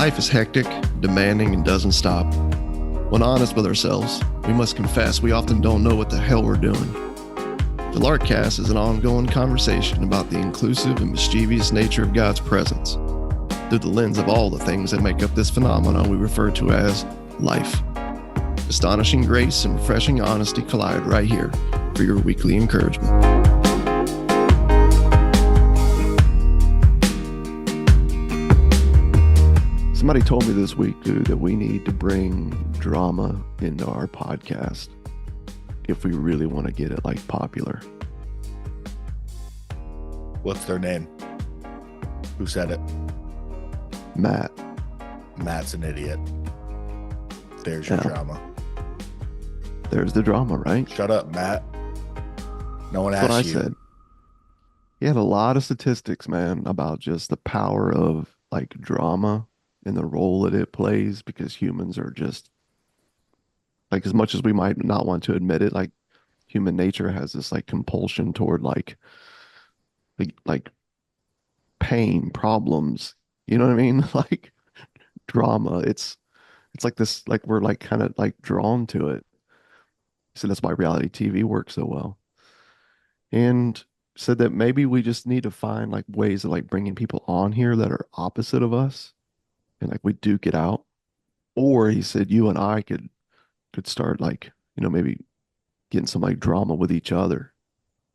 Life is hectic, demanding, and doesn't stop. When honest with ourselves, we must confess we often don't know what the hell we're doing. The Larkcast is an ongoing conversation about the inclusive and mischievous nature of God's presence through the lens of all the things that make up this phenomenon we refer to as life. Astonishing grace and refreshing honesty collide right here for your weekly encouragement. Somebody told me this week, dude, that we need to bring drama into our podcast if we really want to get it like popular. What's their name? Who said it? Matt. Matt's an idiot. There's your drama. There's the drama, right? Shut up, Matt. No one asked you. That's what I said. He had a lot of statistics, man, about just the power of like drama and the role that it plays, because humans are just like, as much as we might not want to admit it, like human nature has this like compulsion toward like pain, problems, you know what I mean? Like drama. It's like this, like we're like kind of like drawn to it. So that's why reality TV works so well. And said that maybe we just need to find like ways of like bringing people on here that are opposite of us, and like we duke it out. Or he said you and I could start like, maybe getting some like drama with each other.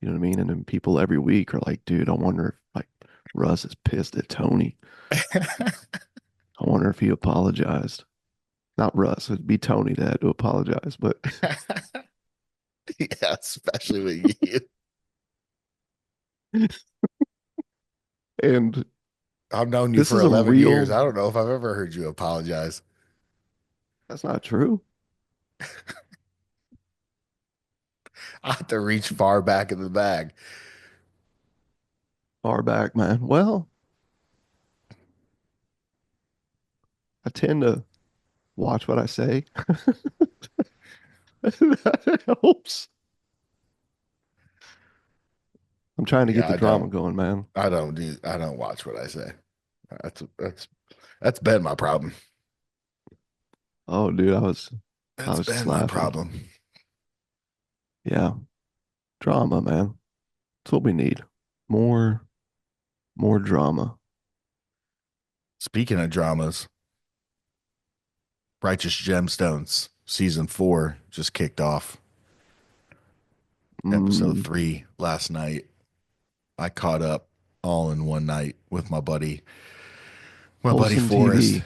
You know what I mean? And then people every week are like, dude, I wonder if like Russ is pissed at Tony. I wonder if he apologized. Not Russ, it'd be Tony that had to apologize, but yeah, especially with you. And I've known you for 11 years. I don't know if I've ever heard you apologize. That's not true. I have to reach far back in the bag. Far back, man. Well, I tend to watch what I say. That helps. I'm trying to get the drama going, man. I don't watch what I say. That's been my problem. Oh, dude, I was been just my laughing. Problem. Yeah. Drama, man. That's what we need. More drama. Speaking of dramas, Righteous Gemstones season 4 just kicked off. Episode 3 last night. I caught up all in one night with my buddy Wholesome Forrest. TV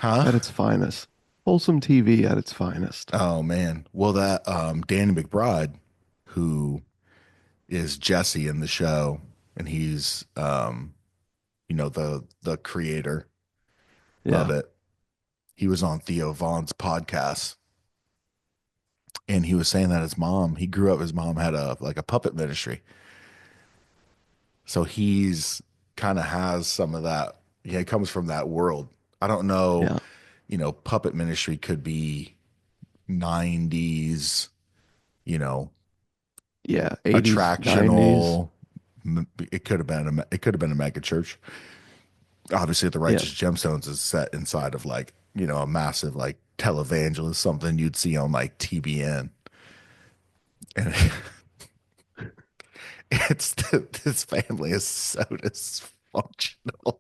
at its finest. Wholesome TV at its finest. Oh man. Well, that Danny McBride, who is Jesse in the show, and he's the creator of it. He was on Theo Vaughn's podcast, and he was saying that his mom had a puppet ministry. So he's kind of has some of that. Yeah, he comes from that world. I don't know, puppet ministry could be 90s, 80s, attractional. 90s. It could have been a mega church. Obviously, the Righteous Gemstones is set inside of like, a massive like televangelist, something you'd see on like TBN. And this family is so dysfunctional.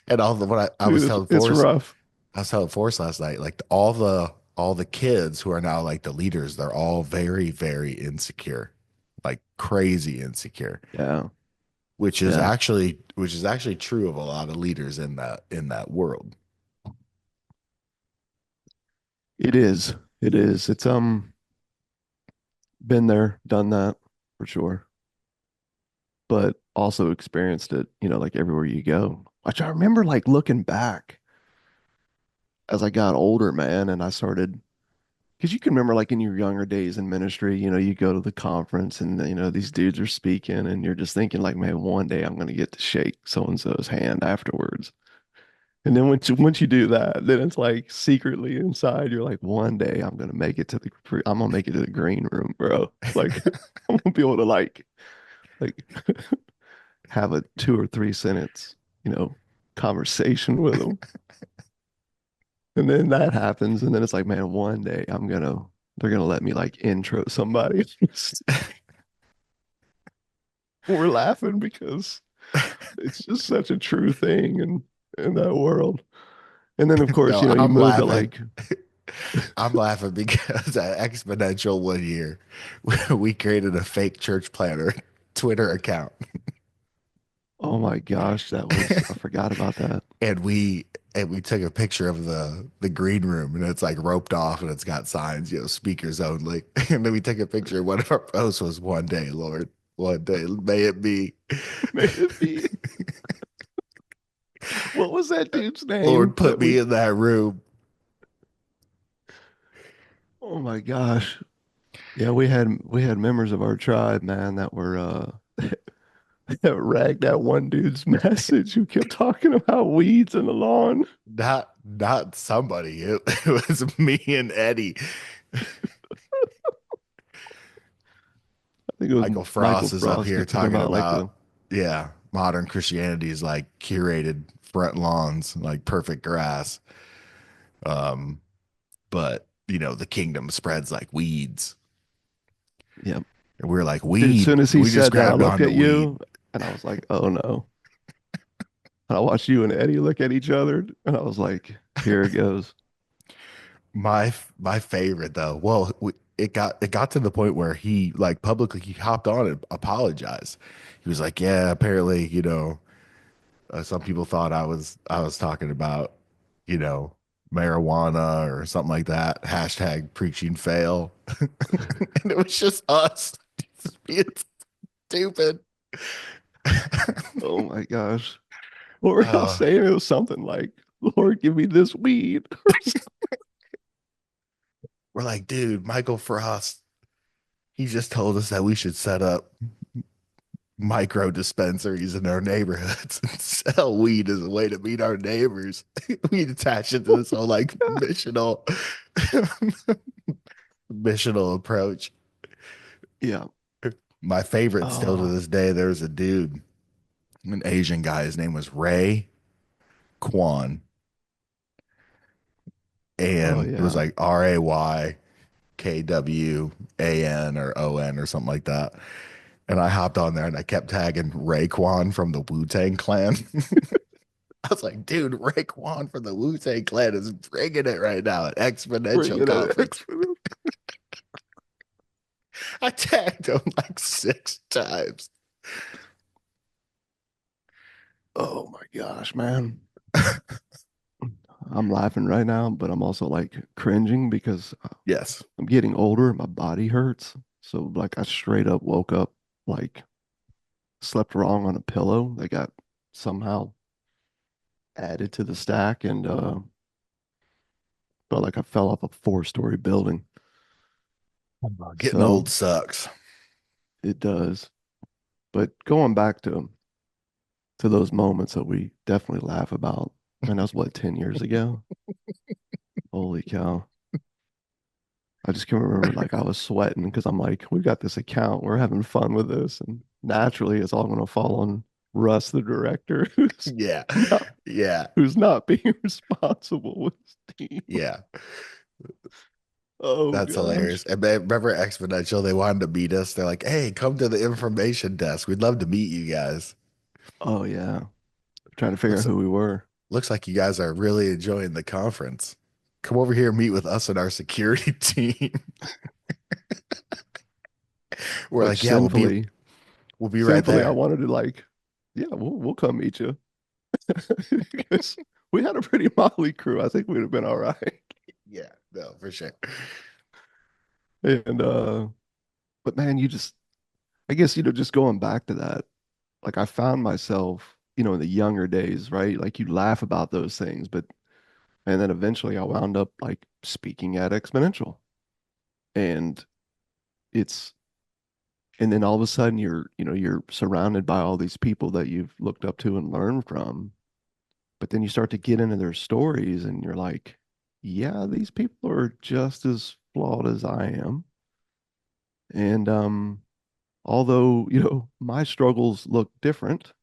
And I was telling Forrest, it's rough. I was telling Forrest last night, like all the kids who are now like the leaders, they're all very, very insecure, like crazy insecure. Yeah. Which is actually true of a lot of leaders in that world. It is. It's been there, done that for sure. But also experienced it, like everywhere you go. Which I remember like looking back as I got older, man, and I started, because you can remember like in your younger days in ministry, you go to the conference and these dudes are speaking and you're just thinking like, man, one day I'm going to get to shake so-and-so's hand afterwards. And then once you do that, then it's like secretly inside, you're like, one day I'm going to make it to the green room, bro. Like I'm going to be able to like have a 2 or 3 sentence, conversation with them. And then that happens, and then it's like, man, one day they're gonna let me like intro somebody. We're laughing because it's just such a true thing in that world. And then of course, No, you I'm move to laughing. like, I'm laughing because at Exponential one year, we created a fake church planner Twitter account, oh my gosh, I forgot about that. and we took a picture of the green room, and it's like roped off, and it's got signs, speakers only. And then we took a picture. One of our posts was, "One day, Lord, one day, may it be." May it be. What was that dude's name Lord, put that me we, in that room. oh my gosh. Yeah, we had members of our tribe, man, that were that ragged that one dude's message who kept talking about weeds in the lawn. Not somebody. It was me and Eddie. I think it was Michael Michael Frost is up Frost here kept talking talking about like about, the yeah, modern Christianity is like curated front lawns, like perfect grass. Um, but the kingdom spreads like weeds. yeah. And we were like, Dude, as weed. soon as he We just said that, I grabbed looked onto at weed. you and I was like, oh no. And I watched you and Eddie look at each other and I was like, here it goes. My favorite though. Well, it got to the point where he like publicly he hopped on and apologized. He was like, "Yeah, apparently, some people thought I was talking about, you know, marijuana or something like that. Hashtag preaching fail." And it was just us just being stupid. Oh my gosh. What were y'all uh, saying? It was something like, Lord, give me this weed. Or something. we're like, dude, Michael Frost, he just told us that we should set up micro dispensaries in our neighborhoods and sell weed as a way to meet our neighbors. We attach it to Oh this whole like my God. missional approach. Yeah. My favorite still to Oh, this day, there was a dude, an Asian guy. His name was Ray Kwan. oh And it was yeah. like RayKwan or ON or something like that. And I hopped on there and I kept tagging Raekwon from the Wu-Tang Clan. I was like, dude, Raekwon from the Wu-Tang Clan is bringing it right now at Exponential Bringing it Conference. extra. I tagged him like 6 times. Oh my gosh, man. I'm laughing right now, but I'm also like cringing because Yes. I'm getting older. My body hurts. So like I straight up woke up like slept wrong on a pillow that got somehow added to the stack and felt like I fell off a 4-story building. Getting So old sucks. it does. But going back to those moments that we definitely laugh about, man, that was what, 10 years ago? Holy cow. I just can remember like I was sweating because I'm like, we've got this account, we're having fun with this, and naturally it's all going to fall on Russ, the director, Yeah. not Yeah. who's not being responsible with his team. Yeah. Oh That's hilarious. gosh. And remember Exponential? They wanted to meet us. They're like, hey, come to the information desk. We'd love to meet you guys. Oh yeah. Trying to figure out Looks who we were. looks like you guys are really enjoying the conference. Come over here and meet with us and our security team. We're Which like, yeah, we'll be right sinfully I there. wanted to like, yeah, we'll come meet you. Because we had a pretty motley crew. I think we'd have been all right. Yeah, no, for sure. And but man, I guess, just going back to that, like I found myself, in the younger days, right? Like you laugh about those things, and then eventually I wound up like speaking at Exponential. And it's, and then all of a sudden you're surrounded by all these people that you've looked up to and learned from. But then you start to get into their stories and you're like, yeah, these people are just as flawed as I am. And although, my struggles look different,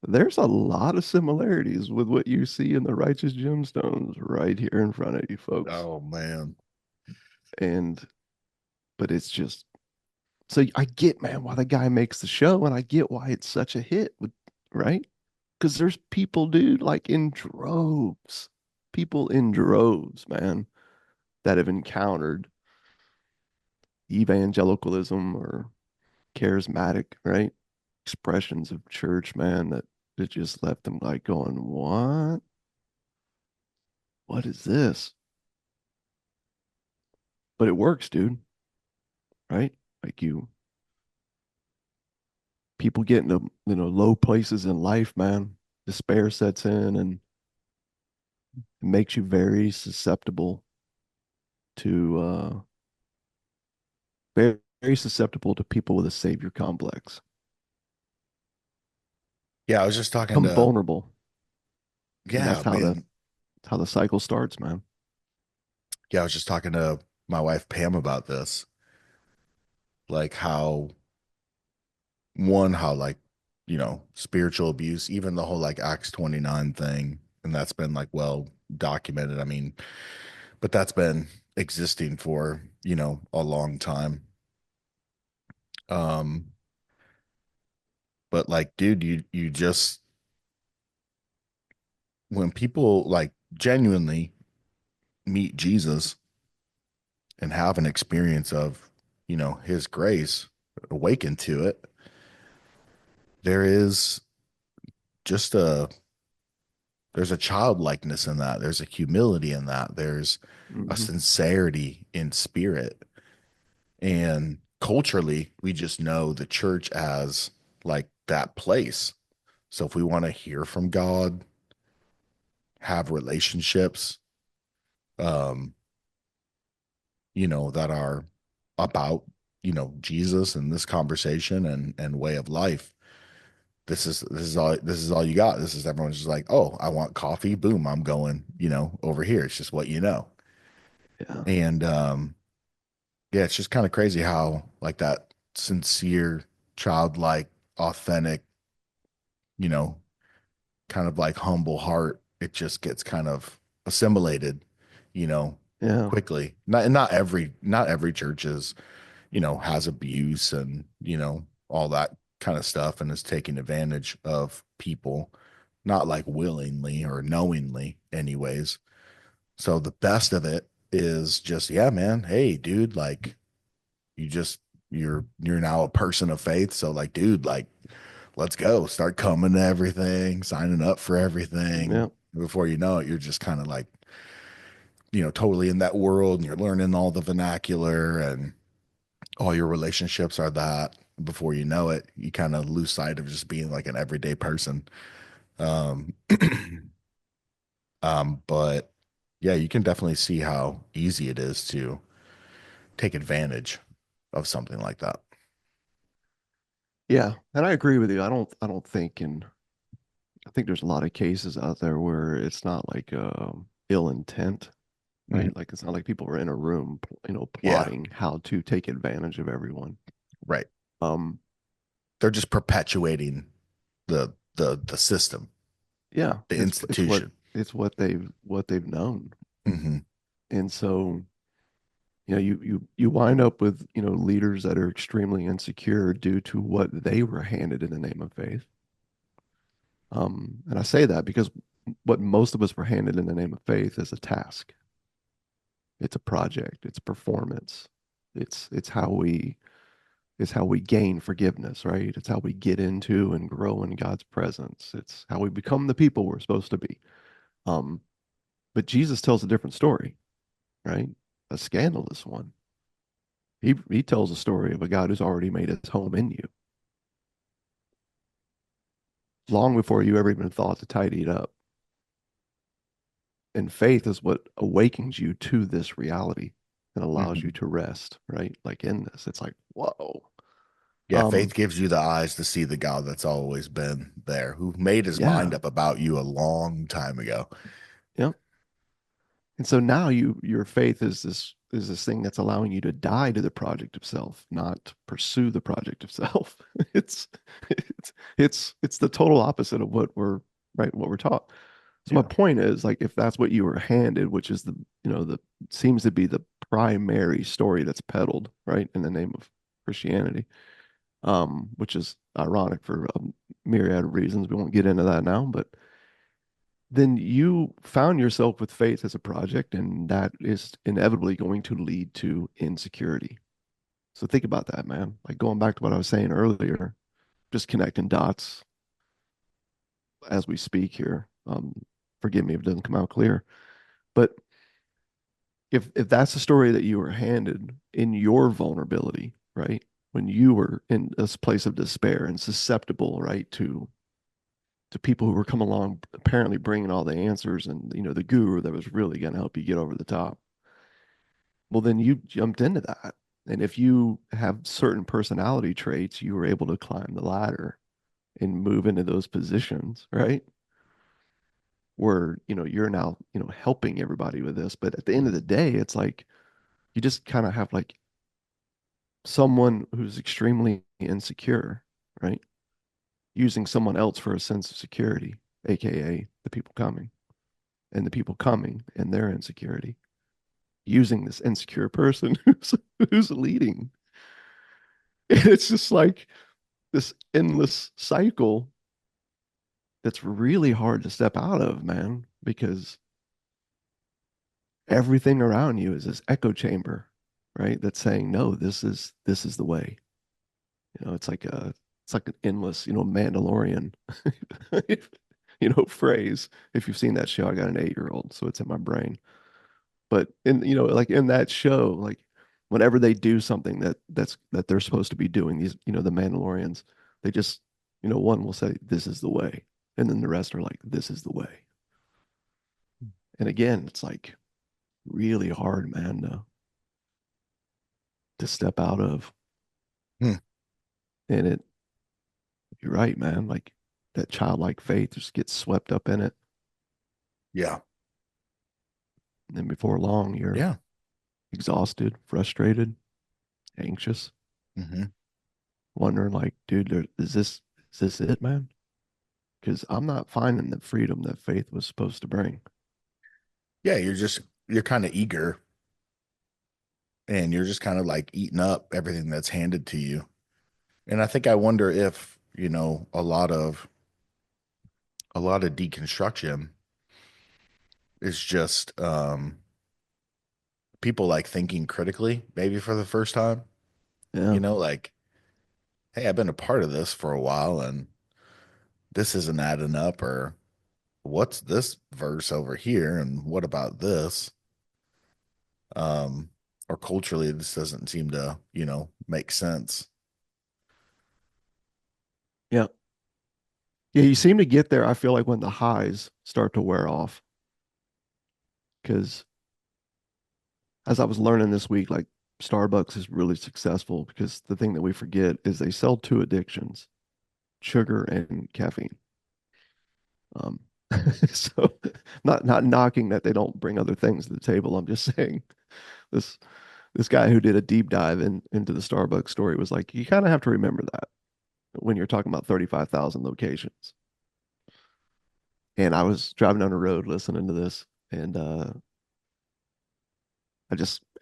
There's a lot of similarities with what you see in the righteous gemstones right here in front of you, folks. Oh man. And but it's just so I get, man, why the guy makes the show, and I get why it's such a hit, right? Because there's people, dude, like in droves, people in droves, man, that have encountered evangelicalism or charismatic, right? Expressions of church, man, that just left them like going, what? What is this? But it works, dude, right? Like people get into, low places in life, man. Despair sets in and it makes you very susceptible to, very, very susceptible to people with a savior complex. Yeah, I was just talking Become to, vulnerable. And yeah, man. that's how the cycle starts, man. Yeah, I was just talking to my wife Pam about this. Like how how like, spiritual abuse, even the whole like Acts 29 thing, and that's been like well documented. I mean, but that's been existing for, a long time. Um, but like, dude, you just when people like genuinely meet Jesus and have an experience of, his grace, awaken to it, there is just there's a childlikeness in that. There's a humility in that. There's a Hmm. sincerity in spirit. And culturally, we just know the church as like that place. So if we want to hear from God, have relationships, um, that are about, Jesus and this conversation and way of life, this is all you got. This is everyone's just like, oh, I want coffee. Boom, I'm going, over here. It's just what you know. Yeah. And yeah, it's just kind of crazy how like that sincere, childlike, authentic, you know, kind of like humble heart, it just gets kind of assimilated, you know, Yeah. quickly. Not every church is, has abuse and, all that kind of stuff and is taking advantage of people, not like willingly or knowingly anyways. So the best of it is just, yeah, man, hey, dude, like you just you're now a person of faith. So like, dude, like let's go. Start coming to everything, signing up for everything. Yeah. Before you know it, you're just kind of like, totally in that world and you're learning all the vernacular and all your relationships are that. Before you know it, you kind of lose sight of just being like an everyday person. Um, but yeah, you can definitely see how easy it is to take advantage of something like that. Yeah. And I agree with you. I don't think I think there's a lot of cases out there where it's not like ill intent, Mhm. right? Like it's not like people are in a room, Yeah, plotting how to take advantage of everyone. right. Um, They're just perpetuating the system, yeah, the it's what institution. they've known. Hmm. And so, you wind up with, leaders that are extremely insecure due to what they were handed in the name of faith. And I say that because what most of us were handed in the name of faith is a task. It's a project, it's performance. It's it's how we gain forgiveness, right? It's how we get into and grow in God's presence. It's how we become the people we're supposed to be. Um, but Jesus tells a different story, right? A scandalous one. He tells a story of a God who's already made his home in you long before you ever even thought to tidy it up. And faith is what awakens you to this reality and allows you Hmm. to rest, right? Like in this, it's like, whoa. Yeah, Um, faith gives you the eyes to see the God that's always been there, who made his mind yeah, up about you a long time ago. yeah. And so now your faith is this thing that's allowing you to die to the project of self, not pursue the project of self. It's It's the total opposite of what we're right, what we're taught. So my Yeah. point is like if that's what you were handed, which is the the seems to be the primary story that's peddled, right, in the name of Christianity, which is ironic for a myriad of reasons. We won't get into that now, but then you found yourself with faith as a project, and that is inevitably going to lead to insecurity. So think about that, man. Like going back to what I was saying earlier, just connecting dots as we speak here. Forgive me if it doesn't come out clear, but if that's the story that you were handed in your vulnerability, right? When you were in this place of despair and susceptible, right, to people who were coming along, apparently bringing all the answers and the guru that was really going to help you get over the top. Well, then you jumped into that, and if you have certain personality traits, you were able to climb the ladder and move into those positions, right? Where you're now helping everybody with this, but at the end of the day, it's like you just kind of have like someone who's extremely insecure, right? Using someone else for a sense of security, aka the people coming, and the people coming and their insecurity, using this insecure person who's leading. It's just like this endless cycle that's really hard to step out of, man, because everything around you is this echo chamber, right? That's saying, no, this is the way. It's like an endless, Mandalorian, phrase. If you've seen that show, I got an 8-year old, so it's in my brain. But like in that show, like whenever they do something that they're supposed to be doing, these, the Mandalorians, they just, one will say, this is the way. And then the rest are like, this is the way. And again, it's like really hard, man, to step out of. Hmm. And you're right, man. Like that childlike faith just gets swept up in it. Yeah. And then before long, you're Yeah. exhausted, frustrated, anxious, Hmm. wondering like, dude, is this it, man? Because I'm not finding the freedom that faith was supposed to bring. Yeah. You're kind of eager and you're just kind of like eating up everything that's handed to you. And I think I wonder if, a lot of deconstruction is just people like thinking critically, maybe for the first time, Yeah. like, hey, I've been a part of this for a while and this isn't adding up, or what's this verse over here? And what about this? Um, or culturally, this doesn't seem to, make sense. Yeah. Yeah. You seem to get there, I feel like, when the highs start to wear off. Because as I was learning this week, like Starbucks is really successful because the thing that we forget is they sell two addictions, sugar and caffeine. Um, so not knocking that they don't bring other things to the table. I'm just saying this this guy who did a deep dive into the Starbucks story was like, you kind of have to remember that when you're talking about 35,000 locations. And I was driving down the road listening to this, and it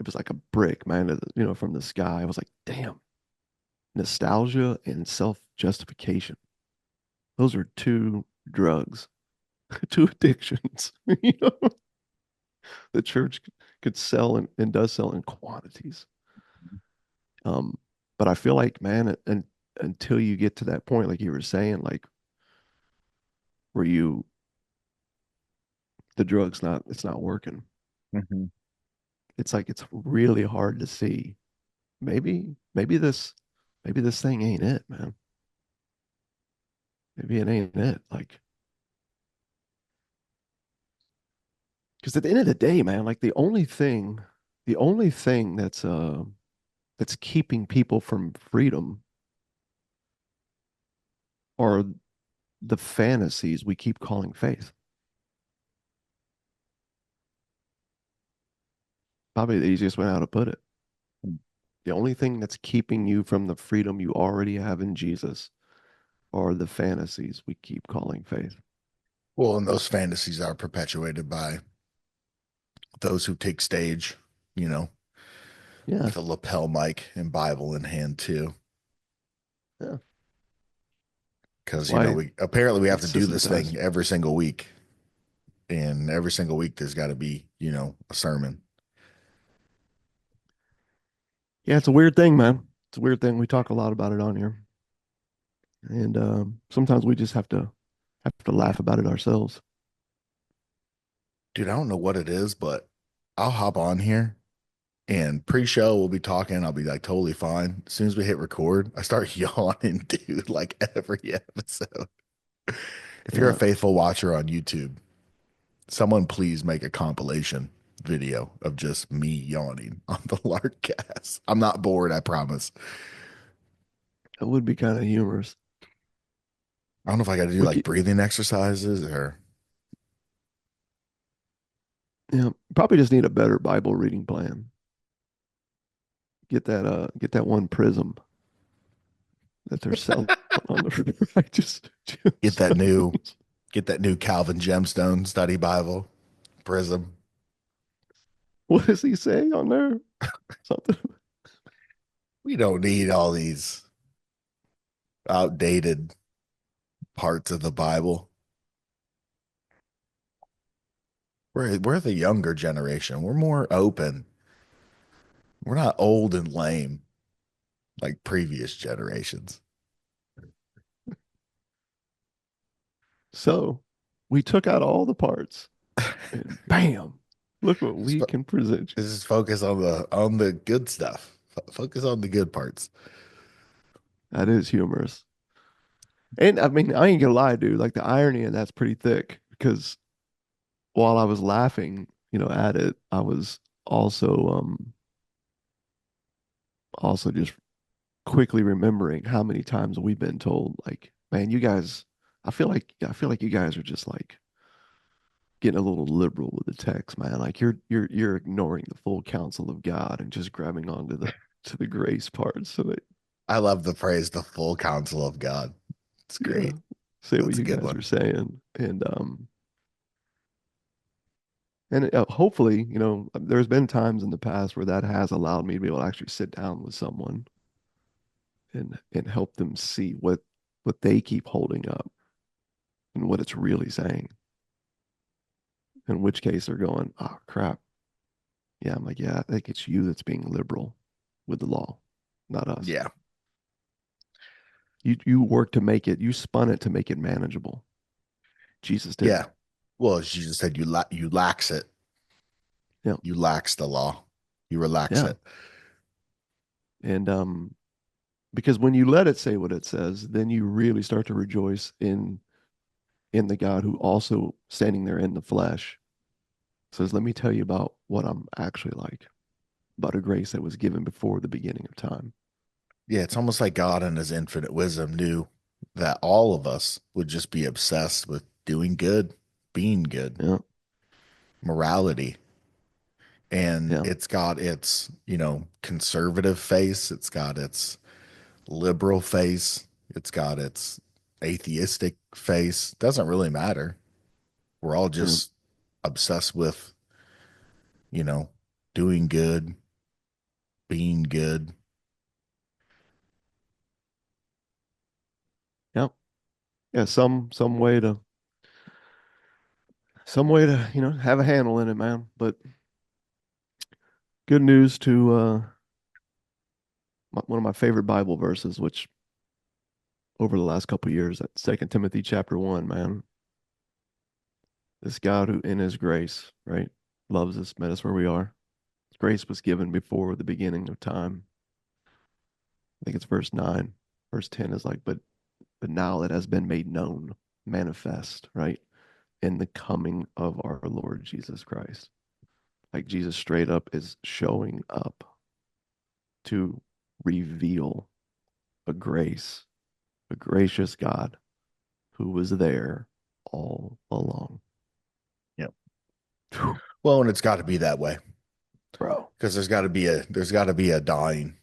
was like a brick, man, from the sky. I was like, damn, nostalgia and self-justification. Those are two drugs, two addictions, the church could sell and does sell in quantities. Um, but I feel like, man, and until you get to that point, like you were saying, like where the drug's not, it's not working. Hmm. It's like it's really hard to see. Maybe this thing ain't it, man. Maybe it ain't it. Like, because at the end of the day, man, like the only thing that's keeping people from freedom are the fantasies we keep calling faith. Probably the easiest way how to put it. The only thing that's keeping you from the freedom you already have in Jesus or the fantasies we keep calling faith. Well, and those fantasies are perpetuated by those who take stage, you know, Yeah. with a lapel mic and Bible in hand too. Yeah. That's Because, why we apparently we have it's to do this thing systematized. every single week. And every single week there's got to be, a sermon. Yeah, it's a weird thing, man. It's a weird thing. We talk a lot about it on here. And sometimes we just have to laugh about it ourselves. Dude, I don't know what it is, but I'll hop on here and pre-show we'll be talking. I'll be like totally fine. As soon as we hit record, I start yawning, dude, like every episode. If you're a Yeah, faithful watcher on YouTube, someone please make a compilation video of just me yawning on the Larkcast. I'm not bored, I promise. it would be kind of humorous. I don't know if I got to do We like could, breathing exercises or yeah, probably just need a better Bible reading plan. Get that one prism that they're selling on the righteous get that new gemstones. get that new Calvin Gemstone study Bible, Prism. What does he say on there? Something. We don't need all these outdated parts of the Bible. We're the younger generation. We're more open. We're not old and lame like previous generations. So we took out all the parts and bam, look what Just we can present you. just focus on the good stuff. Focus on the good parts. That is humorous. And I mean, I ain't gonna lie, dude. Like the irony in that's pretty thick because while I was laughing, at it, I was also also just quickly remembering how many times we've been told, like, man, you guys, I feel like you guys are just like getting a little liberal with the text, man. Like you're ignoring the full counsel of God and just grabbing onto the grace part. So that I love the phrase "the full counsel of God." It's yeah, great. say what That's a you good guys one. are saying, and hopefully, there's been times in the past where that has allowed me to be able to actually sit down with someone and help them see what they keep holding up and what it's really saying. In which case they're going, oh crap. Yeah, I'm like, yeah, I think it's you that's being liberal with the law, not us. Yeah, You work to make it, you spun it to make it manageable. Jesus yeah. didn't. Well, as you just said, you lax it. Yeah. You lax the law. You relax Yeah. it. And because when you let it say what it says, then you really start to rejoice in the God who also standing there in the flesh says, let me tell you about what I'm actually like, about a grace that was given before the beginning of time. Yeah, it's almost like God in his infinite wisdom knew that all of us would just be obsessed with doing good, being good, Yeah. morality. And Yeah. it's got its, conservative face, it's got its liberal face, it's got its atheistic face. Doesn't really matter. We're all Yeah. just obsessed with, you know, doing good, being good. Yeah. Yeah. Some way to, have a handle in it, man. But good news to one of my favorite Bible verses, which over the last couple of years, that Second Timothy chapter 1, man. This God who in his grace, right, loves us, met us where we are. His grace was given before the beginning of time. I think it's verse 9. Verse 10 is like, but now it has been made known, manifest, right, in the coming of our Lord Jesus Christ. Like Jesus straight up is showing up to reveal a grace, a gracious God who was there all along. Yep. Whew, Well, and it's got to be that way bro. because there's got to be a dying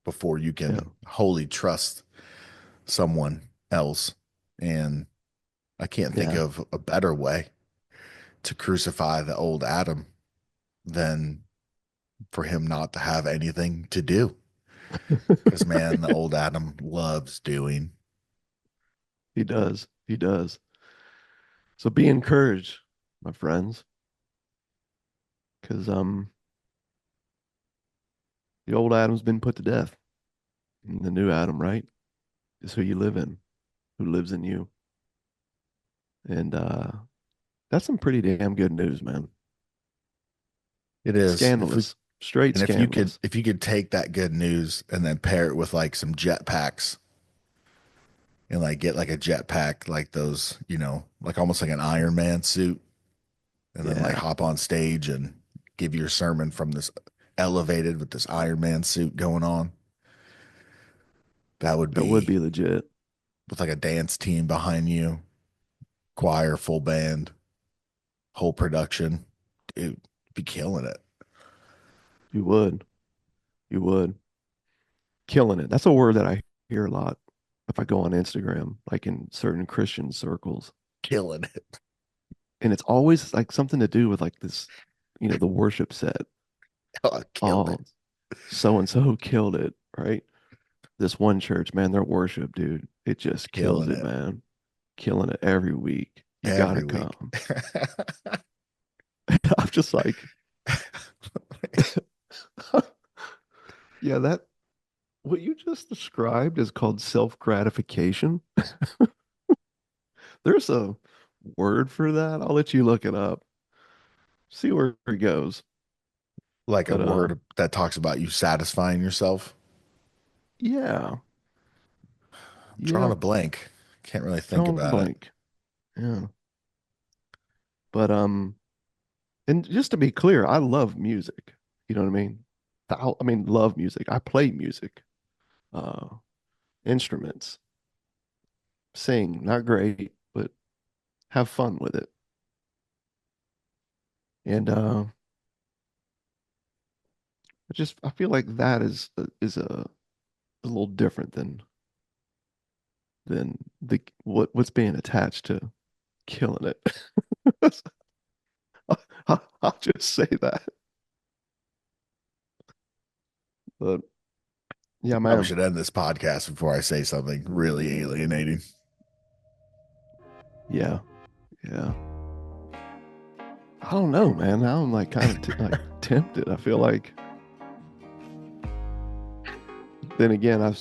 before you Yeah. can wholly trust someone else. And I can't think Yeah. of a better way to crucify the old Adam than for him not to have anything to do. Because, man, the old Adam loves doing. He does. He does. So be encouraged, my friends, because the old Adam's been put to death. And the new Adam, right, is who you live in, who lives in you. And that's some pretty damn good news, man. It is. Scandalous. Straight And scandalous. if you could take that good news and then pair it with like some jetpacks and like get like a jetpack, like those, like almost like an Iron Man suit, and then like Yeah, hop on stage and give your sermon from this elevated with this Iron Man suit going on. That would that would be be legit. with like a dance team behind you, choir, full band, whole production. Dude, be killing it. You would. You would. Killing it. That's a word that I hear a lot if I go on Instagram, like in certain Christian circles. Killing it. And it's always like something to do with like this, the worship set. Oh, killed Oh, it. so and so killed it, right? This one church, man, their worship, dude, it just kills Killing it, it man. Killing it every week. You gotta every week. come. I'm just like, yeah, that what you just described is called self-gratification. There's a word for that. I'll let you look it up. See where it goes. Like a But word that talks about you satisfying yourself. yeah, I'm drawing yeah, a blank. Can't really think drawn about it. blank. Yeah. But and just to be clear, I love music. You know what I mean? I mean, love music. I play music, uh, instruments, sing, not great, but have fun with it. And I feel like that is a little different than the what's being attached to killing it. I'll just say that. But yeah, Probably man. should end this podcast before I say something really alienating. Yeah, yeah. I don't know, man. Now I'm like kind of t like tempted. I feel like then again, I've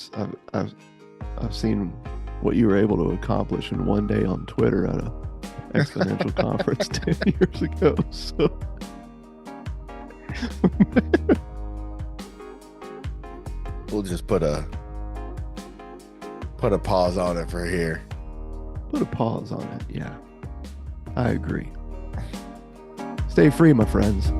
seen what you were able to accomplish in one day on Twitter at a exponential conference 10 years ago. So We'll just put a pause on it for here. put a pause on it. Yeah, I agree. Stay free, my friends.